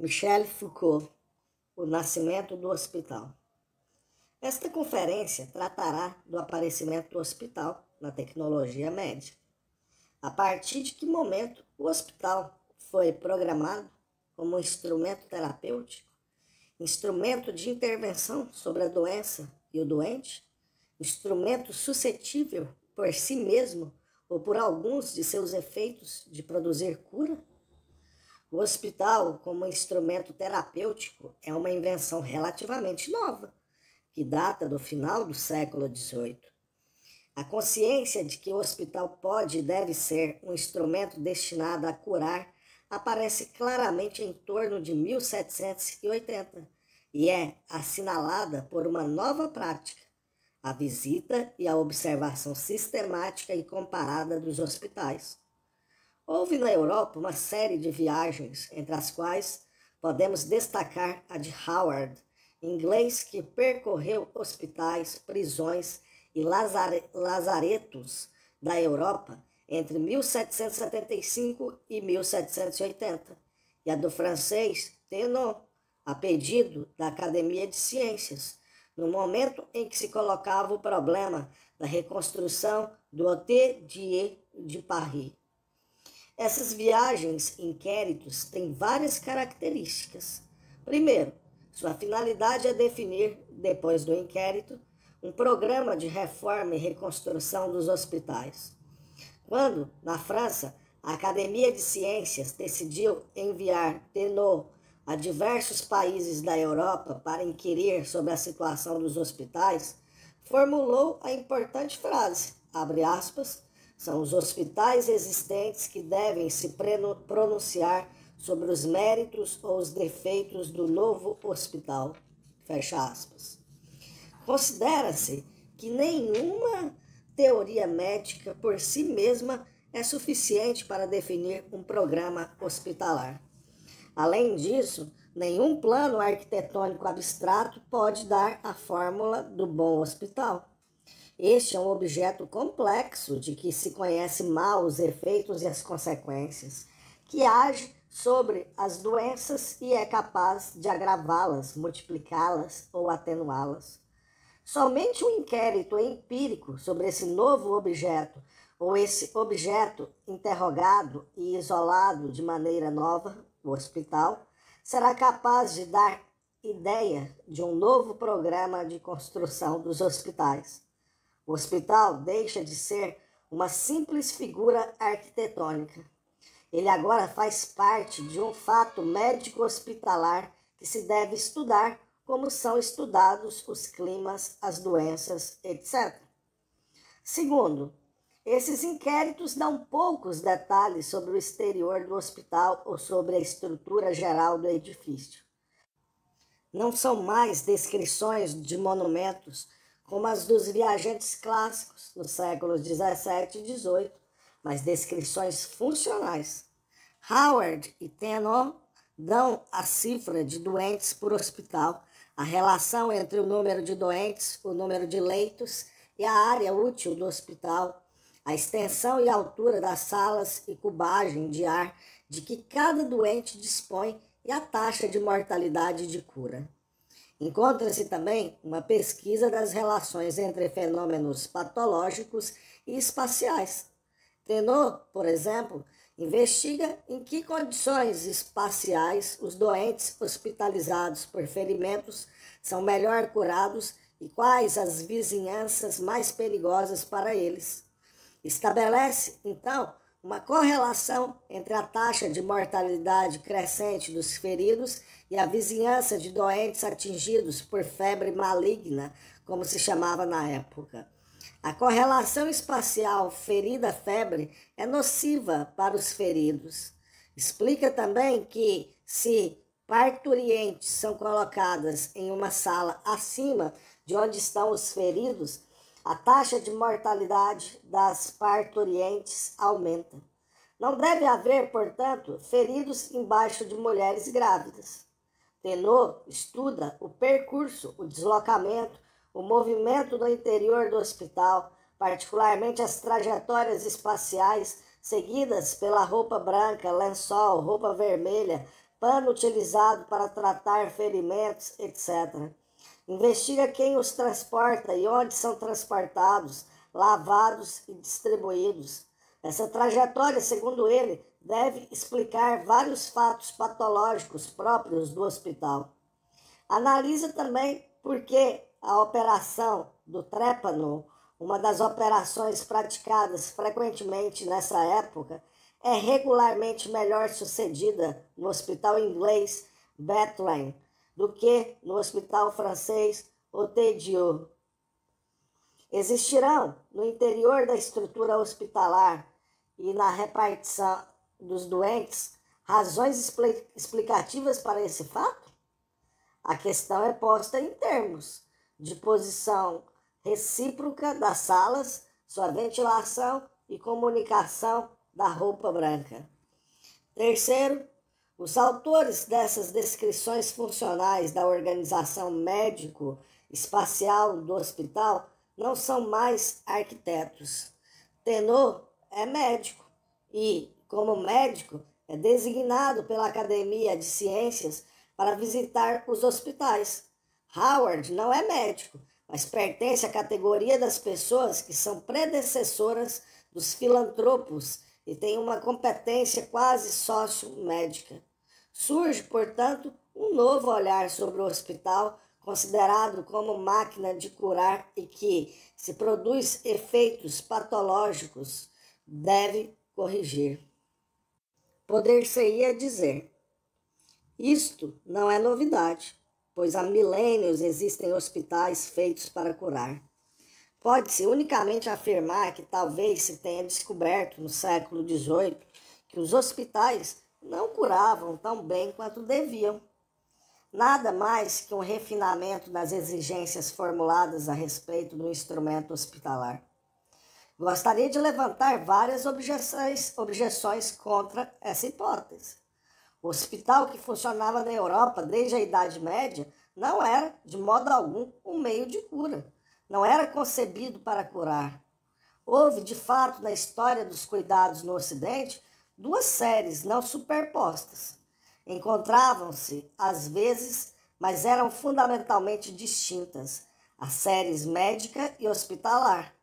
Michel Foucault, O Nascimento do Hospital. Esta conferência tratará do aparecimento do hospital na tecnologia médica. A partir de que momento o hospital foi programado como instrumento terapêutico, instrumento de intervenção sobre a doença e o doente, instrumento suscetível por si mesmo ou por alguns de seus efeitos de produzir cura? O hospital, como instrumento terapêutico, é uma invenção relativamente nova, que data do final do século XVIII. A consciência de que o hospital pode e deve ser um instrumento destinado a curar aparece claramente em torno de 1780 e é assinalada por uma nova prática, a visita e a observação sistemática e comparada dos hospitais. Houve na Europa uma série de viagens, entre as quais podemos destacar a de Howard, inglês que percorreu hospitais, prisões e lazaretos da Europa entre 1775 e 1780, e a do francês Thénault, a pedido da Academia de Ciências, no momento em que se colocava o problema da reconstrução do Hôtel Dieu de Paris. Essas viagens, inquéritos, têm várias características. Primeiro, sua finalidade é definir, depois do inquérito, um programa de reforma e reconstrução dos hospitais. Quando, na França, a Academia de Ciências decidiu enviar Thénault a diversos países da Europa para inquirir sobre a situação dos hospitais, formulou a importante frase, abre aspas, são os hospitais existentes que devem se pronunciar sobre os méritos ou os defeitos do novo hospital. Fecha aspas. Considera-se que nenhuma teoria médica por si mesma é suficiente para definir um programa hospitalar. Além disso, nenhum plano arquitetônico abstrato pode dar a fórmula do bom hospital. Este é um objeto complexo de que se conhece mal os efeitos e as consequências, que age sobre as doenças e é capaz de agravá-las, multiplicá-las ou atenuá-las. Somente um inquérito empírico sobre esse novo objeto, ou esse objeto interrogado e isolado de maneira nova, o hospital, será capaz de dar ideia de um novo programa de construção dos hospitais. O hospital deixa de ser uma simples figura arquitetônica. Ele agora faz parte de um fato médico-hospitalar que se deve estudar como são estudados os climas, as doenças, etc. Segundo, esses inquéritos dão poucos detalhes sobre o exterior do hospital ou sobre a estrutura geral do edifício. Não são mais descrições de monumentos como as dos viajantes clássicos nos séculos 17 e 18, mas descrições funcionais. Howard e Thénault dão a cifra de doentes por hospital, a relação entre o número de doentes, o número de leitos e a área útil do hospital, a extensão e altura das salas e cubagem de ar de que cada doente dispõe e a taxa de mortalidade de cura. Encontra-se também uma pesquisa das relações entre fenômenos patológicos e espaciais. Thénault, por exemplo, investiga em que condições espaciais os doentes hospitalizados por ferimentos são melhor curados e quais as vizinhanças mais perigosas para eles. Estabelece, então, uma correlação entre a taxa de mortalidade crescente dos feridos e a vizinhança de doentes atingidos por febre maligna, como se chamava na época. A correlação espacial ferida-febre é nociva para os feridos. Explica também que, se parturientes são colocadas em uma sala acima de onde estão os feridos, a taxa de mortalidade das parturientes aumenta. Não deve haver, portanto, feridos embaixo de mulheres grávidas. Thénault estuda o percurso, o deslocamento, o movimento no interior do hospital, particularmente as trajetórias espaciais seguidas pela roupa branca, lençol, roupa vermelha, pano utilizado para tratar ferimentos, etc. Investiga quem os transporta e onde são transportados, lavados e distribuídos. Essa trajetória, segundo ele, deve explicar vários fatos patológicos próprios do hospital. Analisa também por que a operação do trépano, uma das operações praticadas frequentemente nessa época, é regularmente melhor sucedida no hospital inglês Bethlehem do que no hospital francês Hôtel-Dieu. Existirão no interior da estrutura hospitalar e na repartição dos doentes razões explicativas para esse fato? A questão é posta em termos de posição recíproca das salas, sua ventilação e comunicação da roupa branca. Terceiro, os autores dessas descrições funcionais da organização médico-espacial do hospital não são mais arquitetos. Tenor é médico e, como médico, é designado pela Academia de Ciências para visitar os hospitais. Howard não é médico, mas pertence à categoria das pessoas que são predecessoras dos filantropos e tem uma competência quase sócio-médica. Surge, portanto, um novo olhar sobre o hospital, considerado como máquina de curar e que, se produz efeitos patológicos, deve corrigir. Poder-se-ia dizer: isto não é novidade, pois há milênios existem hospitais feitos para curar. Pode-se unicamente afirmar que talvez se tenha descoberto no século XVIII que os hospitais não curavam tão bem quanto deviam. Nada mais que um refinamento das exigências formuladas a respeito do instrumento hospitalar. Gostaria de levantar várias objeções contra essa hipótese. O hospital que funcionava na Europa desde a Idade Média não era, de modo algum, um meio de cura. Não era concebido para curar. Houve, de fato, na história dos cuidados no Ocidente, duas séries não superpostas. Encontravam-se, às vezes, mas eram fundamentalmente distintas, as séries médica e hospitalar.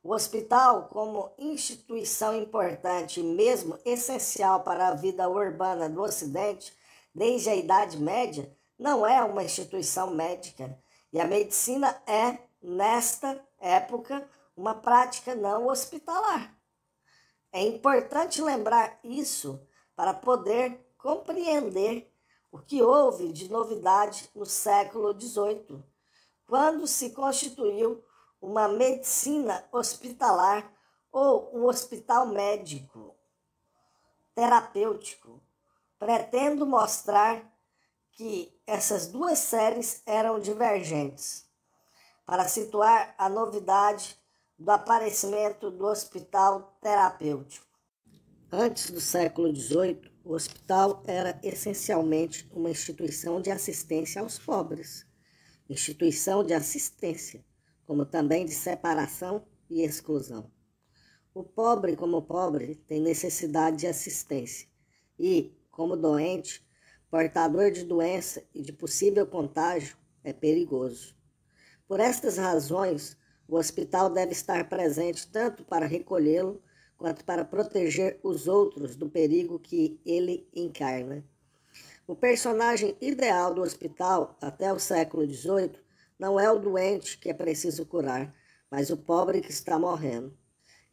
O hospital, como instituição importante e mesmo essencial para a vida urbana do Ocidente, desde a Idade Média, não é uma instituição médica, e a medicina é, nesta época, uma prática não hospitalar. É importante lembrar isso para poder compreender o que houve de novidade no século XVIII, quando se constituiu uma medicina hospitalar ou um hospital médico terapêutico. Pretendo mostrar que essas duas séries eram divergentes, para situar a novidade do aparecimento do hospital terapêutico. Antes do século XVIII, o hospital era essencialmente uma instituição de assistência aos pobres, instituição de assistência, como também de separação e exclusão. O pobre, como pobre, tem necessidade de assistência e, como doente, portador de doença e de possível contágio, é perigoso. Por estas razões, o hospital deve estar presente tanto para recolhê-lo quanto para proteger os outros do perigo que ele encarna. O personagem ideal do hospital até o século XVIII não é o doente que é preciso curar, mas o pobre que está morrendo.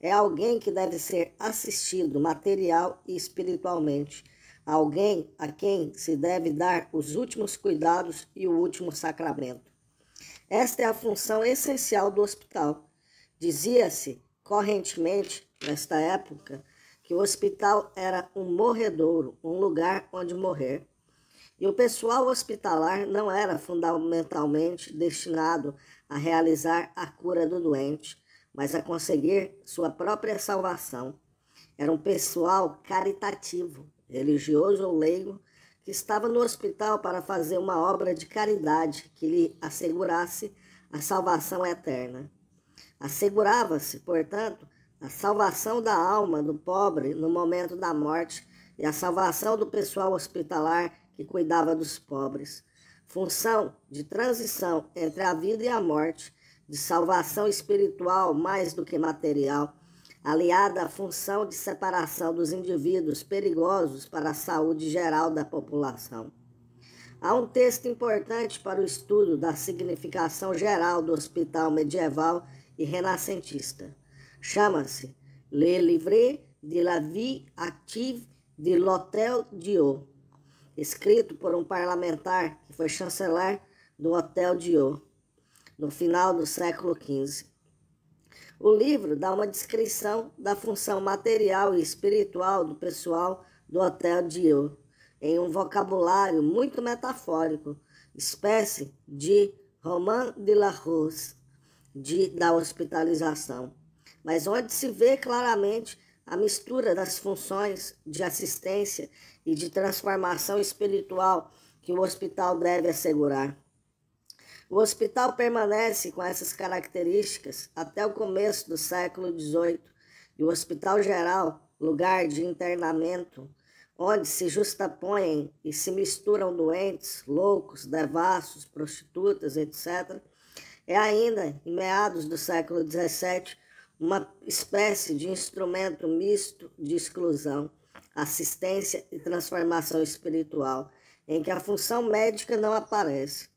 É alguém que deve ser assistido material e espiritualmente, alguém a quem se deve dar os últimos cuidados e o último sacramento. Esta é a função essencial do hospital. Dizia-se correntemente, nesta época, que o hospital era um morredouro, um lugar onde morrer. E o pessoal hospitalar não era fundamentalmente destinado a realizar a cura do doente, mas a conseguir sua própria salvação. Era um pessoal caritativo, religioso ou leigo, que estava no hospital para fazer uma obra de caridade que lhe assegurasse a salvação eterna. Assegurava-se, portanto, a salvação da alma do pobre no momento da morte e a salvação do pessoal hospitalar que cuidava dos pobres. Função de transição entre a vida e a morte, de salvação espiritual mais do que material, aliada à função de separação dos indivíduos perigosos para a saúde geral da população. Há um texto importante para o estudo da significação geral do hospital medieval e renascentista. Chama-se Le Livre de la Vie Active de l'Hôtel Dieu, escrito por um parlamentar que foi chanceler do Hotel Dieu, no final do século XV. O livro dá uma descrição da função material e espiritual do pessoal do Hotel Dieu, em um vocabulário muito metafórico, espécie de roman de la rose, da hospitalização, mas onde se vê claramente a mistura das funções de assistência e de transformação espiritual que o hospital deve assegurar. O hospital permanece com essas características até o começo do século XVIII, e o Hospital Geral, lugar de internamento, onde se justapõem e se misturam doentes, loucos, devassos, prostitutas, etc., é ainda, em meados do século XVII, uma espécie de instrumento misto de exclusão, assistência e transformação espiritual, em que a função médica não aparece.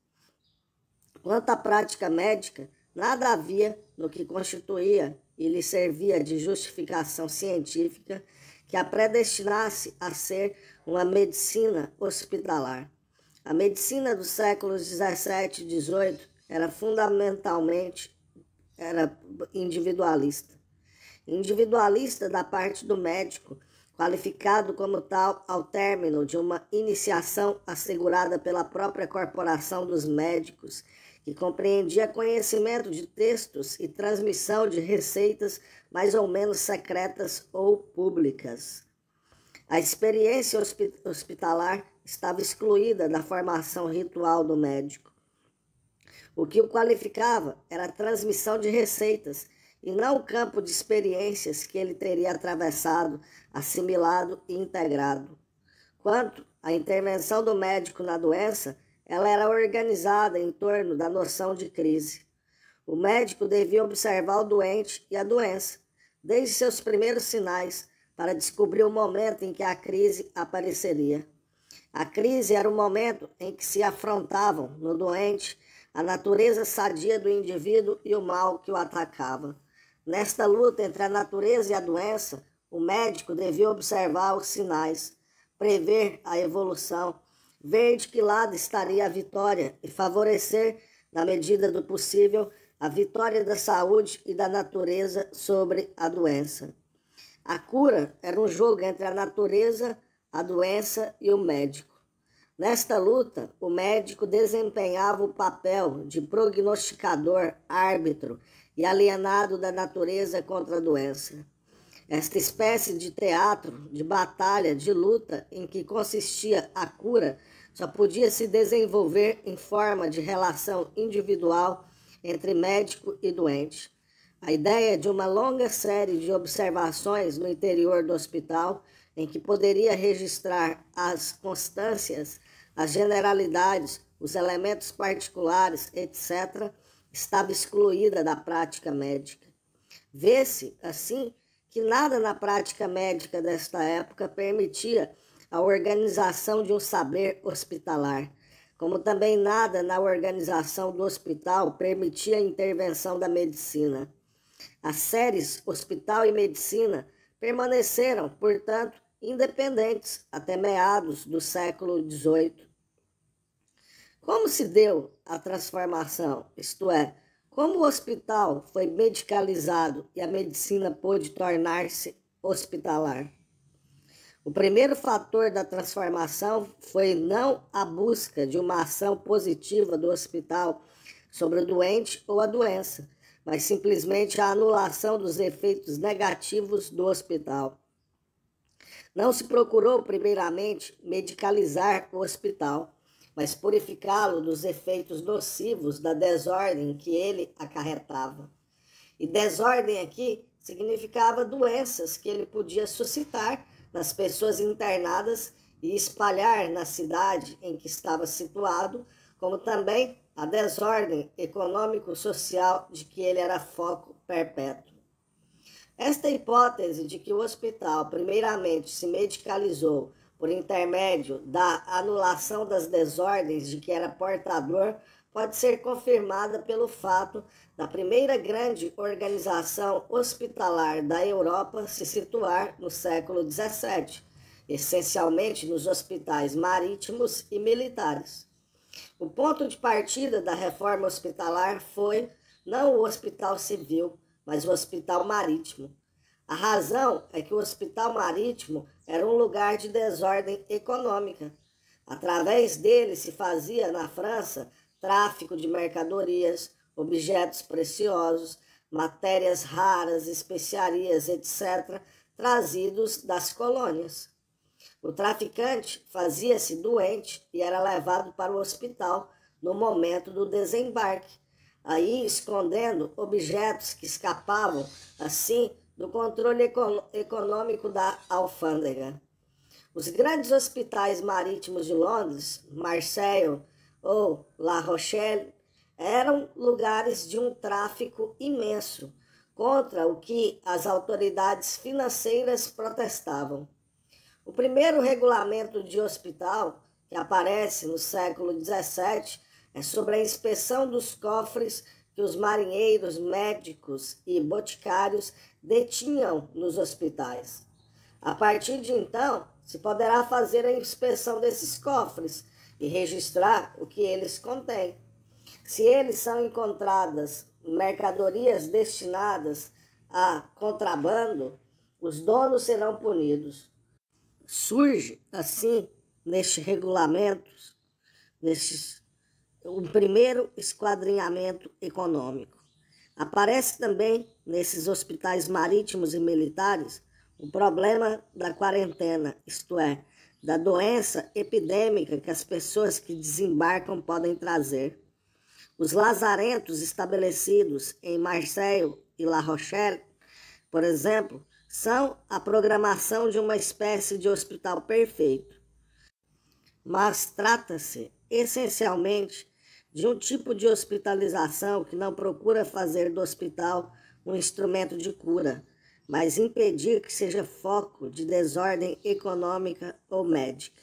Quanto à prática médica, nada havia no que constituía e lhe servia de justificação científica que a predestinasse a ser uma medicina hospitalar. A medicina dos séculos XVII e XVIII era fundamentalmente individualista. Individualista da parte do médico, qualificado como tal ao término de uma iniciação assegurada pela própria corporação dos médicos, que compreendia conhecimento de textos e transmissão de receitas mais ou menos secretas ou públicas. A experiência hospitalar estava excluída da formação ritual do médico. O que o qualificava era a transmissão de receitas e não o campo de experiências que ele teria atravessado, assimilado e integrado. Quanto à intervenção do médico na doença, ela era organizada em torno da noção de crise. O médico devia observar o doente e a doença, desde seus primeiros sinais, para descobrir o momento em que a crise apareceria. A crise era o momento em que se afrontavam no doente a natureza sadia do indivíduo e o mal que o atacava. Nesta luta entre a natureza e a doença, o médico devia observar os sinais, prever a evolução, ver de que lado estaria a vitória e favorecer, na medida do possível, a vitória da saúde e da natureza sobre a doença. A cura era um jogo entre a natureza, a doença e o médico. Nesta luta, o médico desempenhava o papel de prognosticador, árbitro e alienado da natureza contra a doença. Esta espécie de teatro, de batalha, de luta em que consistia a cura, só podia se desenvolver em forma de relação individual entre médico e doente. A ideia de uma longa série de observações no interior do hospital, em que poderia registrar as constâncias, as generalidades, os elementos particulares, etc., estava excluída da prática médica. Vê-se, assim, que nada na prática médica desta época permitia a organização de um saber hospitalar, como também nada na organização do hospital permitia a intervenção da medicina. As séries hospital e medicina permaneceram, portanto, independentes até meados do século XVIII. Como se deu a transformação, isto é, como o hospital foi medicalizado e a medicina pôde tornar-se hospitalar? O primeiro fator da transformação foi não a busca de uma ação positiva do hospital sobre o doente ou a doença, mas simplesmente a anulação dos efeitos negativos do hospital. Não se procurou, primeiramente, medicalizar o hospital, mas purificá-lo dos efeitos nocivos da desordem que ele acarretava. E desordem aqui significava doenças que ele podia suscitar nas pessoas internadas e espalhar na cidade em que estava situado, como também a desordem econômico-social de que ele era foco perpétuo. Esta hipótese de que o hospital primeiramente se medicalizou por intermédio da anulação das desordens de que era portador pode ser confirmada pelo fato da primeira grande organização hospitalar da Europa se situar no século XVII, essencialmente nos hospitais marítimos e militares. O ponto de partida da reforma hospitalar foi não o hospital civil, mas o hospital marítimo. A razão é que o hospital marítimo era um lugar de desordem econômica. Através dele se fazia na França tráfico de mercadorias, objetos preciosos, matérias raras, especiarias, etc., trazidos das colônias. O traficante fazia-se doente e era levado para o hospital no momento do desembarque, aí escondendo objetos que escapavam, assim, do controle econômico da alfândega. Os grandes hospitais marítimos de Londres, Marseille ou La Rochelle, eram lugares de um tráfico imenso, contra o que as autoridades financeiras protestavam. O primeiro regulamento de hospital, que aparece no século XVII, é sobre a inspeção dos cofres que os marinheiros, médicos e boticários detinham nos hospitais. A partir de então, se poderá fazer a inspeção desses cofres e registrar o que eles contêm. Se eles são encontradas mercadorias destinadas a contrabando, os donos serão punidos. Surge, assim, nestes regulamentos, o primeiro esquadrinhamento econômico. Aparece também, nesses hospitais marítimos e militares, o problema da quarentena, isto é, da doença epidêmica que as pessoas que desembarcam podem trazer. Os lazarentos estabelecidos em Marseille e La Rochelle, por exemplo, são a programação de uma espécie de hospital perfeito. Mas trata-se, essencialmente, de um tipo de hospitalização que não procura fazer do hospital um instrumento de cura, mas impedir que seja foco de desordem econômica ou médica.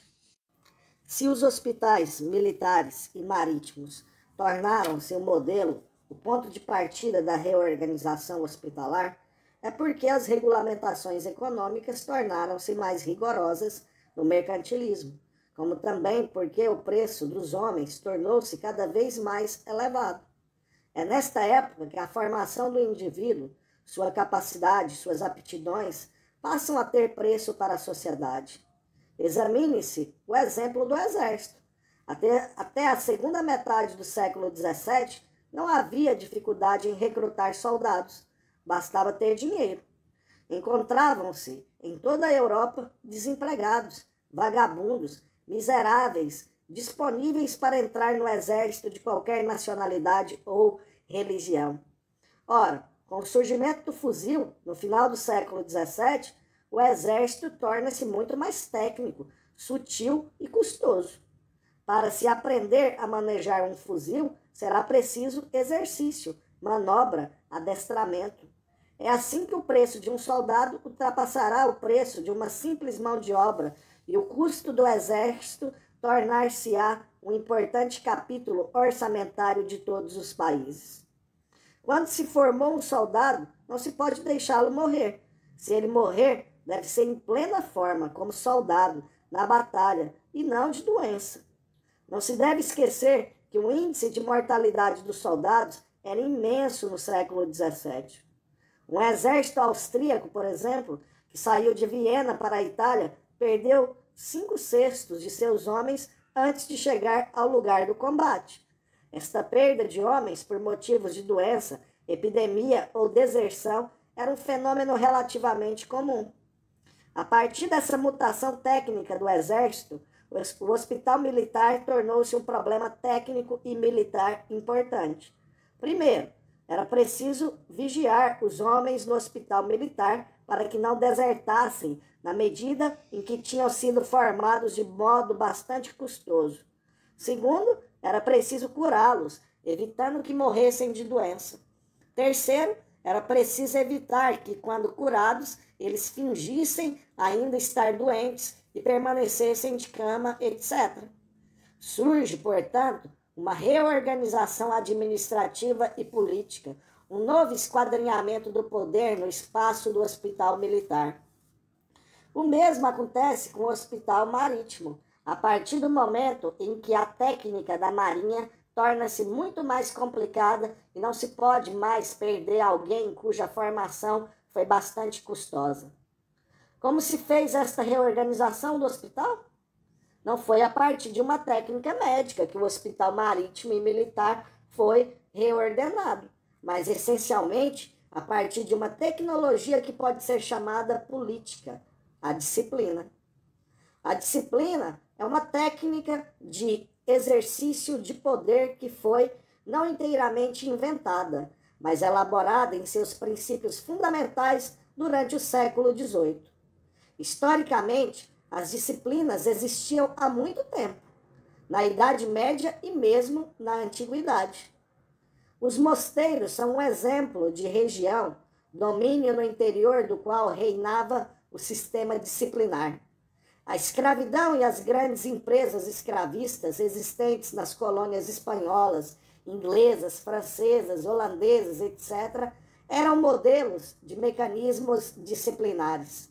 Se os hospitais militares e marítimos tornaram-se um modelo, o ponto de partida da reorganização hospitalar, é porque as regulamentações econômicas tornaram-se mais rigorosas no mercantilismo, como também porque o preço dos homens tornou-se cada vez mais elevado. É nesta época que a formação do indivíduo, sua capacidade, suas aptidões, passam a ter preço para a sociedade. Examine-se o exemplo do Exército. Até a segunda metade do século XVII, não havia dificuldade em recrutar soldados, bastava ter dinheiro. Encontravam-se em toda a Europa desempregados, vagabundos, miseráveis, disponíveis para entrar no exército de qualquer nacionalidade ou religião. Ora, com o surgimento do fuzil, no final do século XVII, o exército torna-se muito mais técnico, sutil e custoso. Para se aprender a manejar um fuzil, será preciso exercício, manobra, adestramento. É assim que o preço de um soldado ultrapassará o preço de uma simples mão de obra e o custo do exército tornar-se-á um importante capítulo orçamentário de todos os países. Quando se formou um soldado, não se pode deixá-lo morrer. Se ele morrer, deve ser em plena forma, como soldado, na batalha, e não de doença. Não se deve esquecer que o índice de mortalidade dos soldados era imenso no século XVII. Um exército austríaco, por exemplo, que saiu de Viena para a Itália, perdeu 5/6 de seus homens antes de chegar ao lugar do combate. Esta perda de homens por motivos de doença, epidemia ou deserção era um fenômeno relativamente comum. A partir dessa mutação técnica do exército, o hospital militar tornou-se um problema técnico e militar importante. Primeiro, era preciso vigiar os homens no hospital militar para que não desertassem, na medida em que tinham sido formados de modo bastante custoso. Segundo, era preciso curá-los, evitando que morressem de doença. Terceiro, era preciso evitar que, quando curados, eles fingissem ainda estar doentes e permanecessem de cama, etc. Surge, portanto, uma reorganização administrativa e política, um novo esquadrinhamento do poder no espaço do hospital militar. O mesmo acontece com o hospital marítimo, a partir do momento em que a técnica da marinha torna-se muito mais complicada e não se pode mais perder alguém cuja formação foi bastante custosa. Como se fez esta reorganização do hospital? Não foi a partir de uma técnica médica que o hospital marítimo e militar foi reordenado, mas essencialmente a partir de uma tecnologia que pode ser chamada política, a disciplina. A disciplina é uma técnica de exercício de poder que foi não inteiramente inventada, mas elaborada em seus princípios fundamentais durante o século XVIII. Historicamente, as disciplinas existiam há muito tempo, na Idade Média e mesmo na Antiguidade. Os mosteiros são um exemplo de região, domínio no interior do qual reinava o sistema disciplinar. A escravidão e as grandes empresas escravistas existentes nas colônias espanholas, inglesas, francesas, holandesas, etc., eram modelos de mecanismos disciplinares.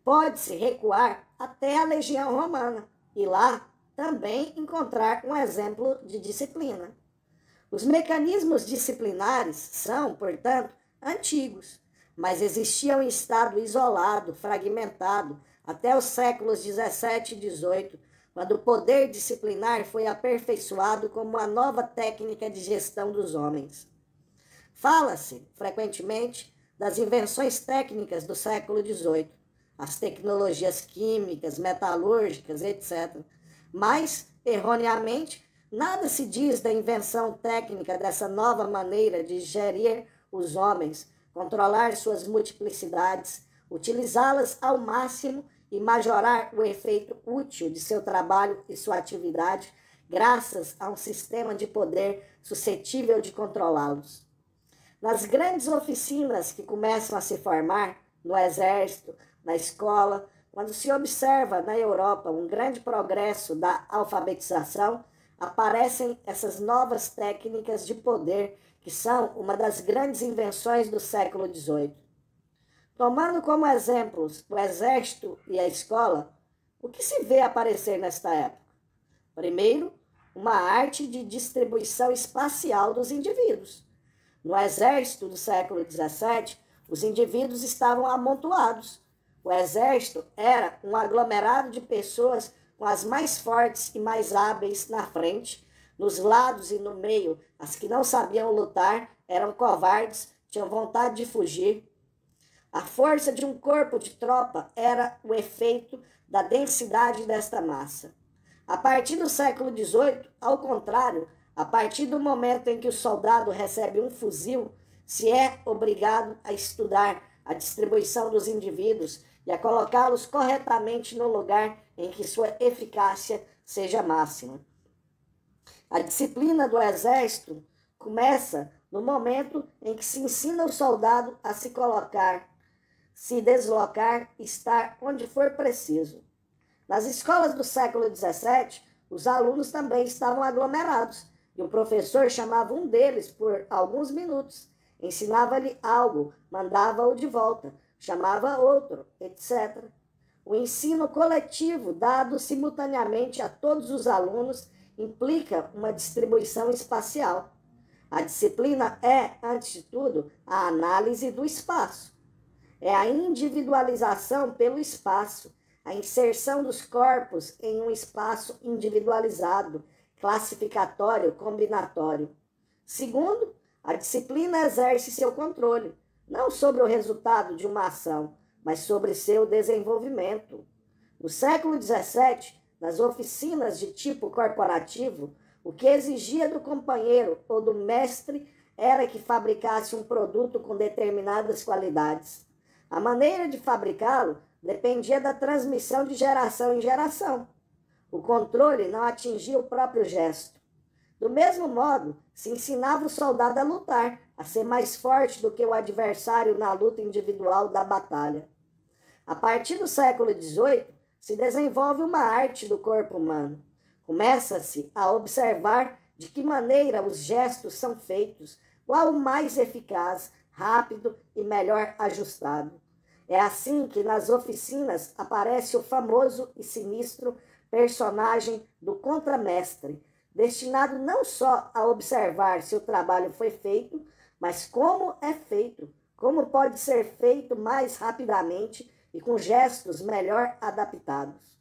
Pode-se recuar até a Legião Romana e lá também encontrar um exemplo de disciplina. Os mecanismos disciplinares são, portanto, antigos, mas existiam em estado isolado, fragmentado, até os séculos 17 e 18, quando o poder disciplinar foi aperfeiçoado como uma nova técnica de gestão dos homens. Fala-se, frequentemente, das invenções técnicas do século XVIII, as tecnologias químicas, metalúrgicas, etc. Mas, erroneamente, nada se diz da invenção técnica dessa nova maneira de gerir os homens, controlar suas multiplicidades, utilizá-las ao máximo e majorar o efeito útil de seu trabalho e sua atividade, graças a um sistema de poder suscetível de controlá-los. Nas grandes oficinas que começam a se formar, no exército, na escola, quando se observa na Europa um grande progresso da alfabetização, aparecem essas novas técnicas de poder que são uma das grandes invenções do século XVIII. Tomando como exemplos o exército e a escola, o que se vê aparecer nesta época? Primeiro, uma arte de distribuição espacial dos indivíduos. No exército do século XVII, os indivíduos estavam amontoados. O exército era um aglomerado de pessoas com as mais fortes e mais hábeis na frente, nos lados e no meio. As que não sabiam lutar eram covardes, tinham vontade de fugir. A força de um corpo de tropa era o efeito da densidade desta massa. A partir do século XVIII, ao contrário, a partir do momento em que o soldado recebe um fuzil, se é obrigado a estudar a distribuição dos indivíduos e a colocá-los corretamente no lugar em que sua eficácia seja máxima. A disciplina do exército começa no momento em que se ensina o soldado a se colocar, se deslocar, estar onde for preciso. Nas escolas do século XVII, os alunos também estavam aglomerados e o professor chamava um deles por alguns minutos, ensinava-lhe algo, mandava-o de volta, chamava outro, etc. O ensino coletivo, dado simultaneamente a todos os alunos, implica uma distribuição espacial. A disciplina é, antes de tudo, a análise do espaço. É a individualização pelo espaço, a inserção dos corpos em um espaço individualizado, classificatório, combinatório. Segundo, a disciplina exerce seu controle, não sobre o resultado de uma ação, mas sobre seu desenvolvimento. No século XVII, nas oficinas de tipo corporativo, o que exigia do companheiro ou do mestre era que fabricasse um produto com determinadas qualidades. A maneira de fabricá-lo dependia da transmissão de geração em geração. O controle não atingia o próprio gesto. Do mesmo modo, se ensinava o soldado a lutar, a ser mais forte do que o adversário na luta individual da batalha. A partir do século XVIII, se desenvolve uma arte do corpo humano. Começa-se a observar de que maneira os gestos são feitos, qual o mais eficaz, rápido e melhor ajustado. É assim que nas oficinas aparece o famoso e sinistro personagem do contramestre, destinado não só a observar se o trabalho foi feito, mas como é feito, como pode ser feito mais rapidamente e com gestos melhor adaptados.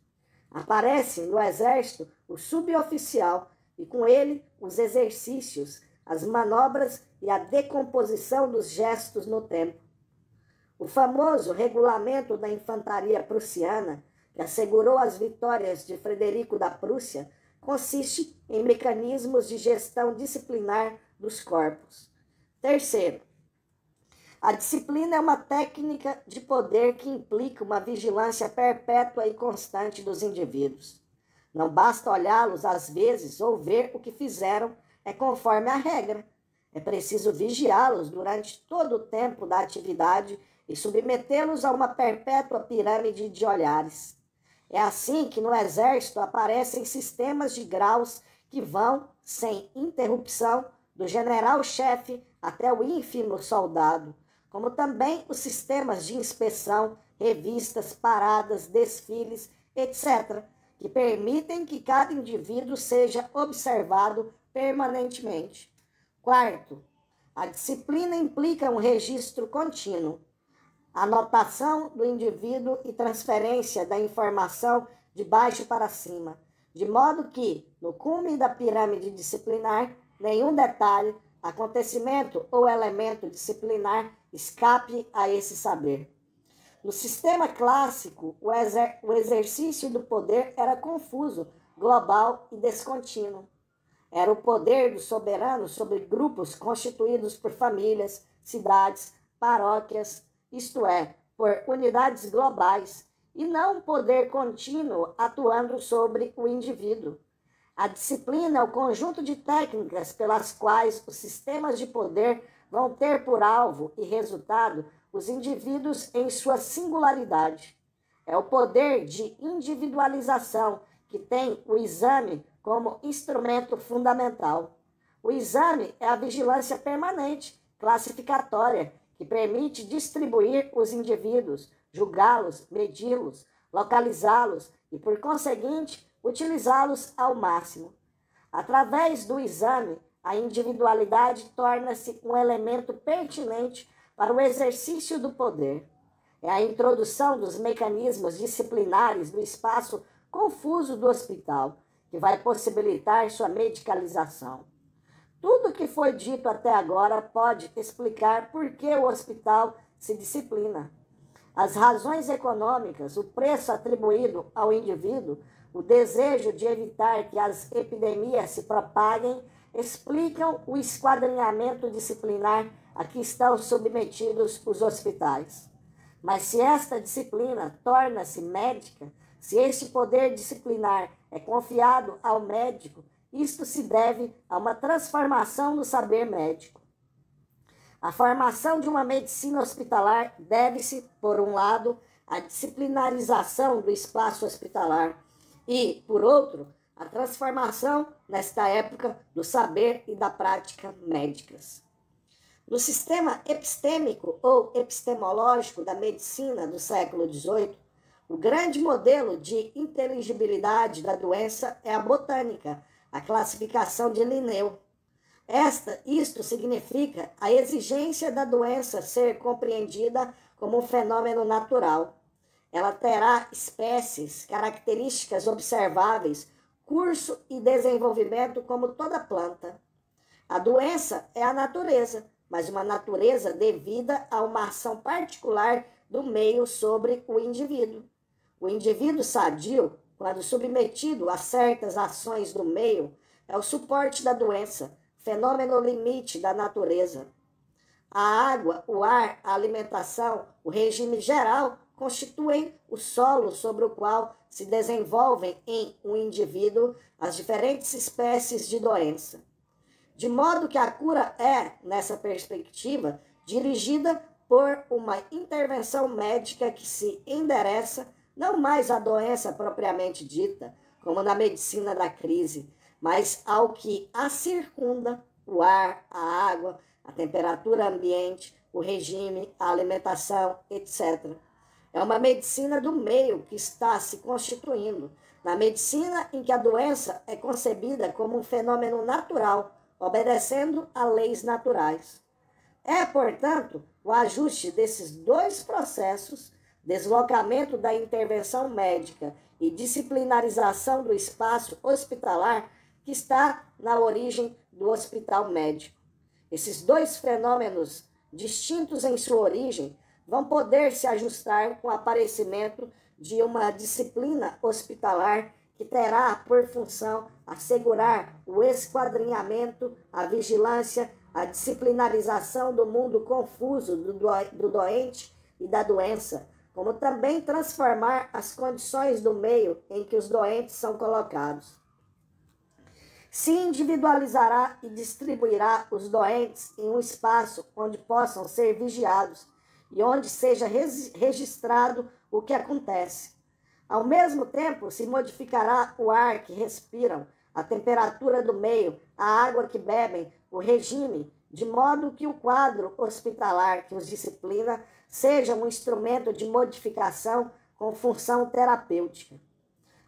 Aparece no exército o suboficial e com ele os exercícios, as manobras e a decomposição dos gestos no tempo. O famoso regulamento da infantaria prussiana, que assegurou as vitórias de Frederico da Prússia, consiste em mecanismos de gestão disciplinar dos corpos. Terceiro, a disciplina é uma técnica de poder que implica uma vigilância perpétua e constante dos indivíduos. Não basta olhá-los às vezes ou ver o que fizeram, é conforme a regra. É preciso vigiá-los durante todo o tempo da atividade e submetê-los a uma perpétua pirâmide de olhares. É assim que no exército aparecem sistemas de graus que vão, sem interrupção, do general-chefe até o ínfimo soldado, como também os sistemas de inspeção, revistas, paradas, desfiles, etc., que permitem que cada indivíduo seja observado permanentemente. Quarto, a disciplina implica um registro contínuo, anotação do indivíduo e transferência da informação de baixo para cima, de modo que, no cume da pirâmide disciplinar, nenhum detalhe, acontecimento ou elemento disciplinar escape a esse saber. No sistema clássico, o exercício do poder era confuso, global e descontínuo. Era o poder do soberano sobre grupos constituídos por famílias, cidades, paróquias, isto é, por unidades globais, e não um poder contínuo atuando sobre o indivíduo. A disciplina é o conjunto de técnicas pelas quais os sistemas de poder vão ter por alvo e resultado os indivíduos em sua singularidade. É o poder de individualização que tem o exame como instrumento fundamental. O exame é a vigilância permanente, classificatória, que permite distribuir os indivíduos, julgá-los, medi-los, localizá-los e, por conseguinte, utilizá-los ao máximo. Através do exame, a individualidade torna-se um elemento pertinente para o exercício do poder. É a introdução dos mecanismos disciplinares do espaço confuso do hospital, que vai possibilitar sua medicalização. Tudo o que foi dito até agora pode explicar por que o hospital se disciplina. As razões econômicas, o preço atribuído ao indivíduo, o desejo de evitar que as epidemias se propaguem, explicam o esquadrinhamento disciplinar a que estão submetidos os hospitais. Mas se esta disciplina torna-se médica, se este poder disciplinar é confiado ao médico, isto se deve a uma transformação no saber médico. A formação de uma medicina hospitalar deve-se, por um lado, à disciplinarização do espaço hospitalar e, por outro, à transformação, nesta época, do saber e da prática médicas. No sistema epistêmico ou epistemológico da medicina do século XVIII, o grande modelo de inteligibilidade da doença é a botânica, a classificação de Linneu. Isto significa a exigência da doença ser compreendida como um fenômeno natural. Ela terá espécies, características observáveis, curso e desenvolvimento como toda planta. A doença é a natureza, mas uma natureza devida a uma ação particular do meio sobre o indivíduo. O indivíduo sadio, quando submetido a certas ações do meio, é o suporte da doença, fenômeno limite da natureza. A água, o ar, a alimentação, o regime geral constituem o solo sobre o qual se desenvolvem em um indivíduo as diferentes espécies de doença. De modo que a cura é, nessa perspectiva, dirigida por uma intervenção médica que se endereça não mais à doença propriamente dita, como na medicina da crise, mas ao que a circunda, o ar, a água, a temperatura ambiente, o regime, a alimentação, etc. É uma medicina do meio que está se constituindo, na medicina em que a doença é concebida como um fenômeno natural, obedecendo a leis naturais. É, portanto, o ajuste desses dois processos, deslocamento da intervenção médica e disciplinarização do espaço hospitalar, que está na origem do hospital médico. Esses dois fenômenos, distintos em sua origem, vão poder se ajustar com o aparecimento de uma disciplina hospitalar que terá por função assegurar o esquadrinhamento, a vigilância, a disciplinarização do mundo confuso do doente e da doença, como também transformar as condições do meio em que os doentes são colocados. Se individualizará e distribuirá os doentes em um espaço onde possam ser vigiados e onde seja registrado o que acontece. Ao mesmo tempo, se modificará o ar que respiram, a temperatura do meio, a água que bebem, o regime, de modo que o quadro hospitalar que os disciplina seja um instrumento de modificação com função terapêutica.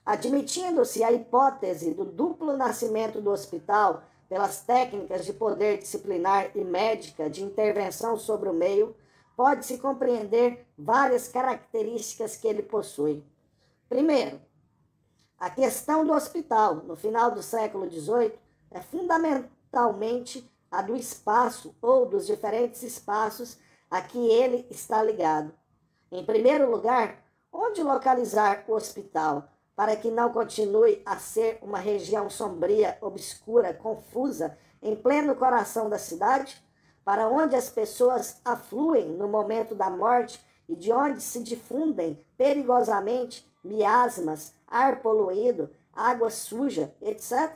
Admitindo-se a hipótese do duplo nascimento do hospital pelas técnicas de poder disciplinar e médica de intervenção sobre o meio, pode-se compreender várias características que ele possui. Primeiro, a questão do hospital, no final do século XVIII, é fundamentalmente a do espaço ou dos diferentes espaços a que ele está ligado. Em primeiro lugar, onde localizar o hospital para que não continue a ser uma região sombria, obscura, confusa, em pleno coração da cidade, para onde as pessoas afluem no momento da morte e de onde se difundem perigosamente miasmas, ar poluído, água suja, etc.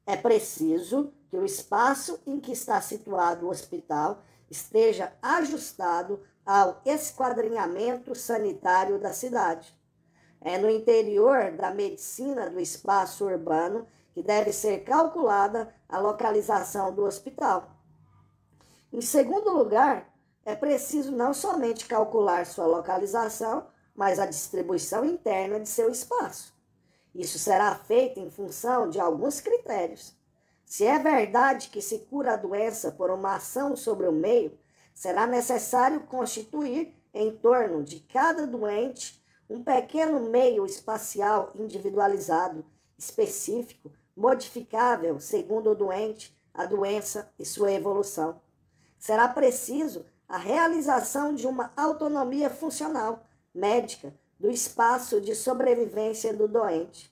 É preciso que o espaço em que está situado o hospital esteja ajustado ao esquadrinhamento sanitário da cidade. É no interior da medicina do espaço urbano que deve ser calculada a localização do hospital. Em segundo lugar, é preciso não somente calcular sua localização, mas a distribuição interna de seu espaço. Isso será feito em função de alguns critérios. Se é verdade que se cura a doença por uma ação sobre o meio, será necessário constituir em torno de cada doente um pequeno meio espacial individualizado, específico, modificável segundo o doente, a doença e sua evolução. Será preciso a realização de uma autonomia funcional, médica, do espaço de sobrevivência do doente.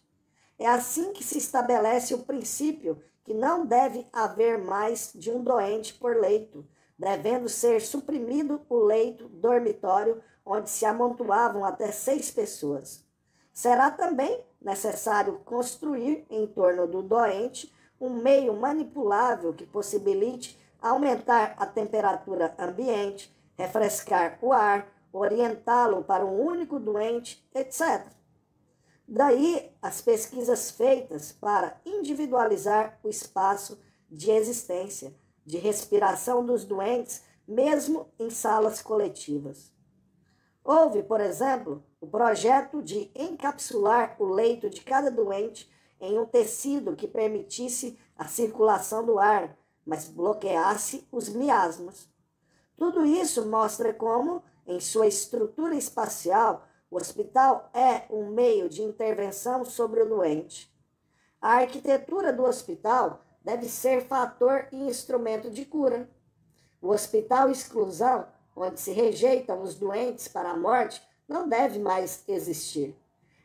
É assim que se estabelece o princípio que não deve haver mais de um doente por leito, devendo ser suprimido o leito dormitório onde se amontoavam até 6 pessoas. Será também necessário construir em torno do doente um meio manipulável que possibilite aumentar a temperatura ambiente, refrescar o ar, orientá-lo para um único doente, etc. Daí as pesquisas feitas para individualizar o espaço de existência, de respiração dos doentes, mesmo em salas coletivas. Houve, por exemplo, o projeto de encapsular o leito de cada doente em um tecido que permitisse a circulação do ar, mas bloqueasse os miasmas. Tudo isso mostra como, em sua estrutura espacial, o hospital é um meio de intervenção sobre o doente. A arquitetura do hospital deve ser fator e instrumento de cura. O hospital exclusão, onde se rejeitam os doentes para a morte, não deve mais existir.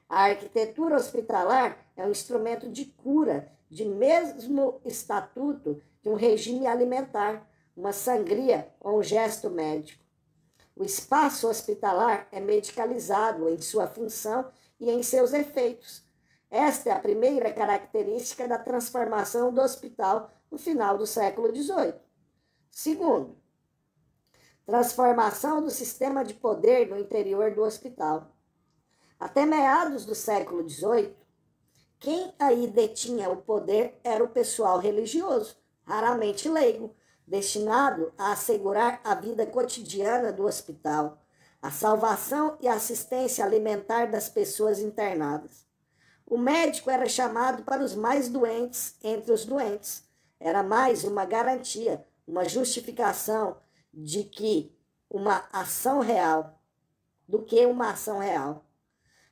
A arquitetura hospitalar é um instrumento de cura, de mesmo estatuto de um regime alimentar, uma sangria ou um gesto médico. O espaço hospitalar é medicalizado em sua função e em seus efeitos. Esta é a primeira característica da transformação do hospital no final do século XVIII. Segundo, transformação do sistema de poder no interior do hospital. Até meados do século XVIII, quem aí detinha o poder era o pessoal religioso, raramente leigo, destinado a assegurar a vida cotidiana do hospital, a salvação e assistência alimentar das pessoas internadas. O médico era chamado para os mais doentes entre os doentes. Era mais uma garantia, uma justificação de que uma ação real, do que uma ação real.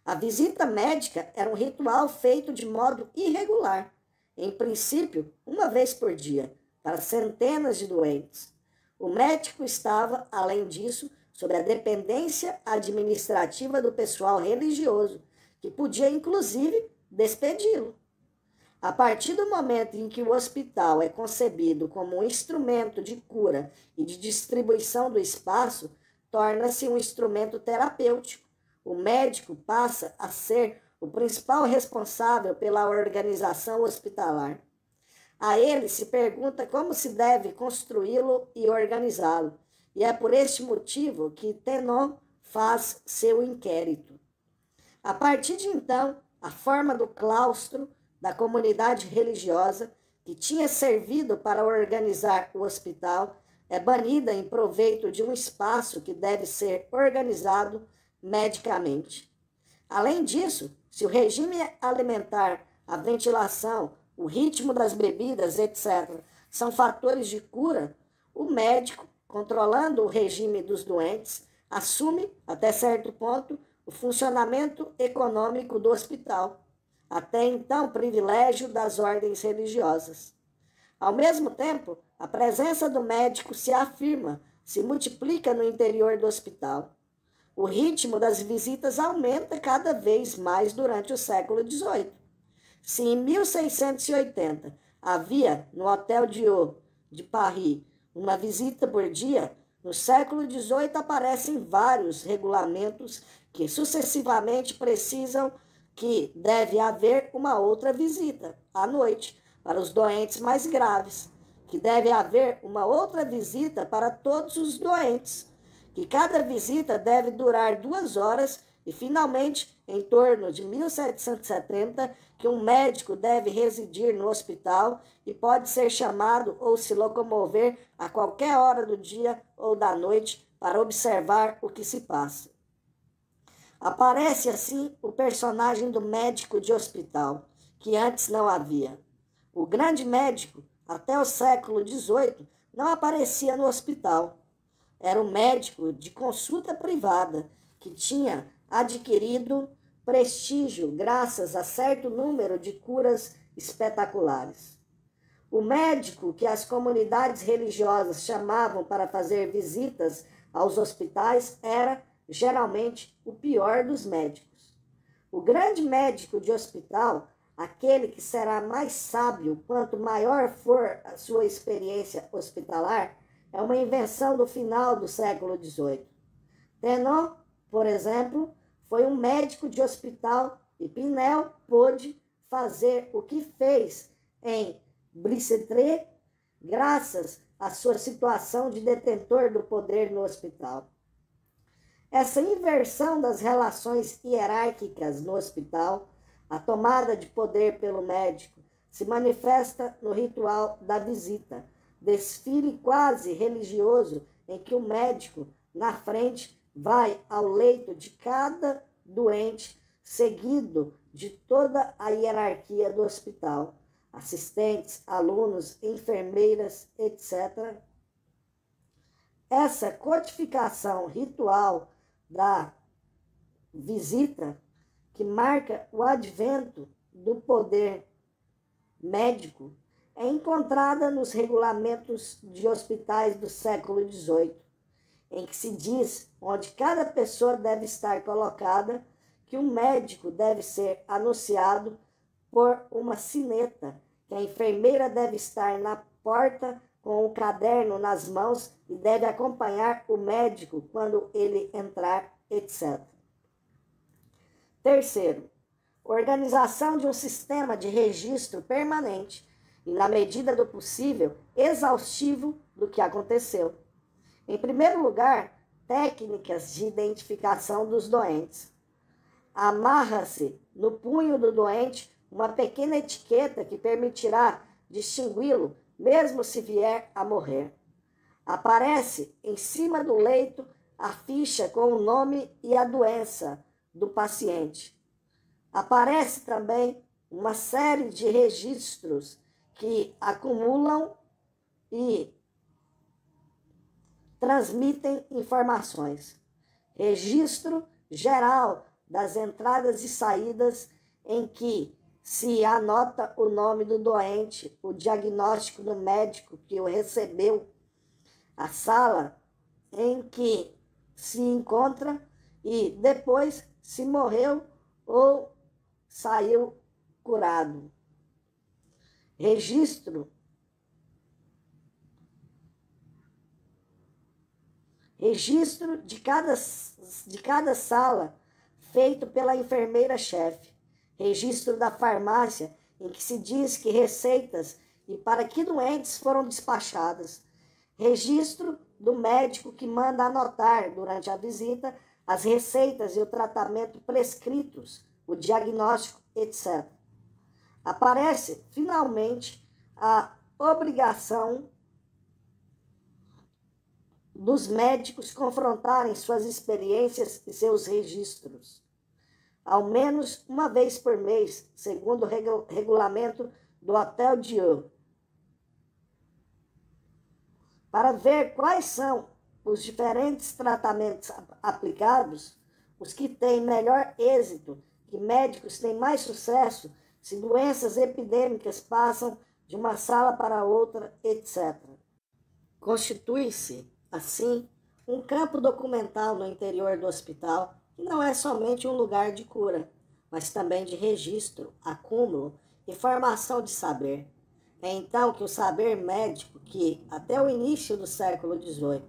A visita médica era um ritual feito de modo irregular, em princípio, uma vez por dia, para centenas de doentes. O médico estava, além disso, sob a dependência administrativa do pessoal religioso, que podia, inclusive, despedi-lo. A partir do momento em que o hospital é concebido como um instrumento de cura e de distribuição do espaço, torna-se um instrumento terapêutico. O médico passa a ser o principal responsável pela organização hospitalar. A ele se pergunta como se deve construí-lo e organizá-lo, e é por este motivo que Tenon faz seu inquérito. A partir de então, a forma do claustro da comunidade religiosa, que tinha servido para organizar o hospital, é banida em proveito de um espaço que deve ser organizado medicamente. Além disso, se o regime alimentar, a ventilação, o ritmo das bebidas, etc., são fatores de cura, o médico, controlando o regime dos doentes, assume, até certo ponto, o funcionamento econômico do hospital, até então privilégio das ordens religiosas. Ao mesmo tempo, a presença do médico se afirma, se multiplica no interior do hospital. O ritmo das visitas aumenta cada vez mais durante o século XVIII. Se em 1680 havia no Hotel Dieu de Paris uma visita por dia, no século XVIII aparecem vários regulamentos que sucessivamente precisam que deve haver uma outra visita à noite para os doentes mais graves, que deve haver uma outra visita para todos os doentes, que cada visita deve durar 2 horas e, finalmente, em torno de 1770, que um médico deve residir no hospital e pode ser chamado ou se locomover a qualquer hora do dia ou da noite para observar o que se passa. Aparece assim o personagem do médico de hospital, que antes não havia. O grande médico, até o século XVIII, não aparecia no hospital. Era um médico de consulta privada, que tinha adquirido prestígio graças a certo número de curas espetaculares. O médico que as comunidades religiosas chamavam para fazer visitas aos hospitais era, geralmente, o pior dos médicos. O grande médico de hospital, aquele que será mais sábio quanto maior for a sua experiência hospitalar, é uma invenção do final do século XVIII. Tenon, por exemplo, foi um médico de hospital e Pinel pôde fazer o que fez em Bicêtre, graças à sua situação de detentor do poder no hospital. Essa inversão das relações hierárquicas no hospital, a tomada de poder pelo médico, se manifesta no ritual da visita, desfile quase religioso em que o médico, na frente, vai ao leito de cada doente, seguido de toda a hierarquia do hospital, assistentes, alunos, enfermeiras, etc. Essa codificação ritual da visita, que marca o advento do poder médico, é encontrada nos regulamentos de hospitais do século XVIII, em que se diz onde cada pessoa deve estar colocada, que um médico deve ser anunciado por uma sineta, que a enfermeira deve estar na porta com o caderno nas mãos e deve acompanhar o médico quando ele entrar, etc. Terceiro, organização de um sistema de registro permanente e, na medida do possível, exaustivo do que aconteceu. Em primeiro lugar, técnicas de identificação dos doentes. Amarra-se no punho do doente uma pequena etiqueta que permitirá distingui-lo, mesmo se vier a morrer. Aparece em cima do leito a ficha com o nome e a doença do paciente. Aparece também uma série de registros que acumulam e transmitem informações. Registro geral das entradas e saídas em que se anota o nome do doente, o diagnóstico do médico que o recebeu, a sala em que se encontra e depois se morreu ou saiu curado. Registro de cada sala feito pela enfermeira-chefe. Registro da farmácia, em que se diz que receitas e para que doentes foram despachadas. Registro do médico que manda anotar durante a visita as receitas e o tratamento prescritos, o diagnóstico, etc. Aparece, finalmente, a obrigação dos médicos confrontarem suas experiências e seus registros, ao menos uma vez por mês, segundo o regulamento do Hotel Dieu, para ver quais são os diferentes tratamentos aplicados, os que têm melhor êxito, que médicos têm mais sucesso, se doenças epidêmicas passam de uma sala para outra, etc. Constitui-se, assim, um campo documental no interior do hospital, que não é somente um lugar de cura, mas também de registro, acúmulo e formação de saber. É então que o saber médico, que até o início do século XVIII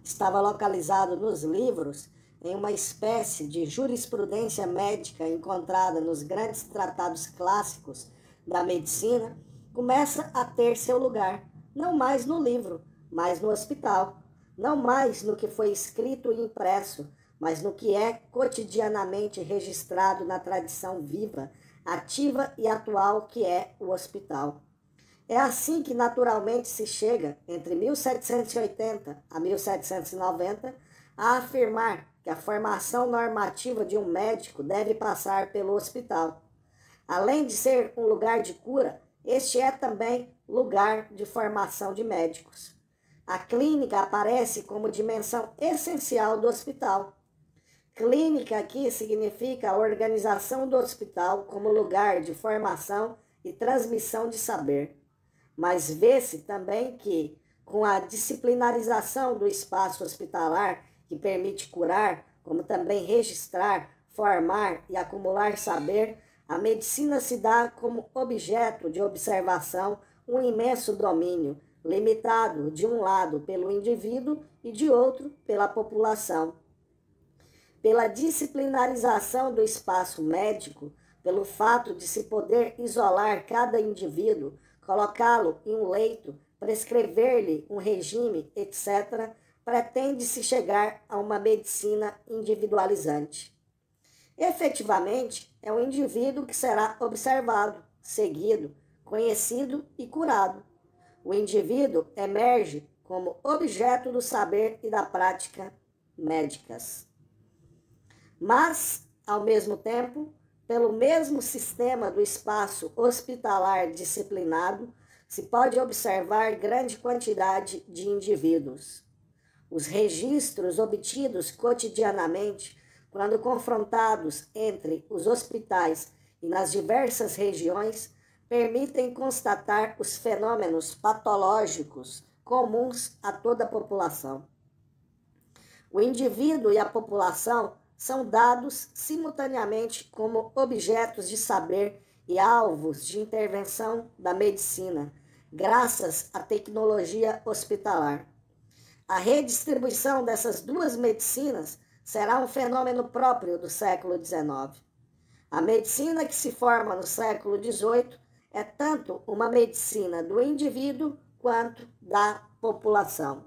estava localizado nos livros, em uma espécie de jurisprudência médica encontrada nos grandes tratados clássicos da medicina, começa a ter seu lugar, não mais no livro, mas no hospital, não mais no que foi escrito e impresso, mas no que é cotidianamente registrado na tradição viva, ativa e atual que é o hospital. É assim que naturalmente se chega, entre 1780 a 1790, a afirmar que a formação normativa de um médico deve passar pelo hospital. Além de ser um lugar de cura, este é também lugar de formação de médicos. A clínica aparece como dimensão essencial do hospital. Clínica aqui significa a organização do hospital como lugar de formação e transmissão de saber. Mas vê-se também que, com a disciplinarização do espaço hospitalar, que permite curar, como também registrar, formar e acumular saber, a medicina se dá como objeto de observação um imenso domínio, limitado de um lado pelo indivíduo e de outro pela população. Pela disciplinarização do espaço médico, pelo fato de se poder isolar cada indivíduo, colocá-lo em um leito, prescrever-lhe um regime, etc., pretende-se chegar a uma medicina individualizante. Efetivamente, é o indivíduo que será observado, seguido, conhecido e curado. O indivíduo emerge como objeto do saber e da prática médicas. Mas, ao mesmo tempo, pelo mesmo sistema do espaço hospitalar disciplinado, se pode observar grande quantidade de indivíduos. Os registros obtidos cotidianamente, quando confrontados entre os hospitais e nas diversas regiões, permitem constatar os fenômenos patológicos comuns a toda a população. O indivíduo e a população são dados simultaneamente como objetos de saber e alvos de intervenção da medicina, graças à tecnologia hospitalar. A redistribuição dessas duas medicinas será um fenômeno próprio do século XIX. A medicina que se forma no século XVIII é tanto uma medicina do indivíduo quanto da população.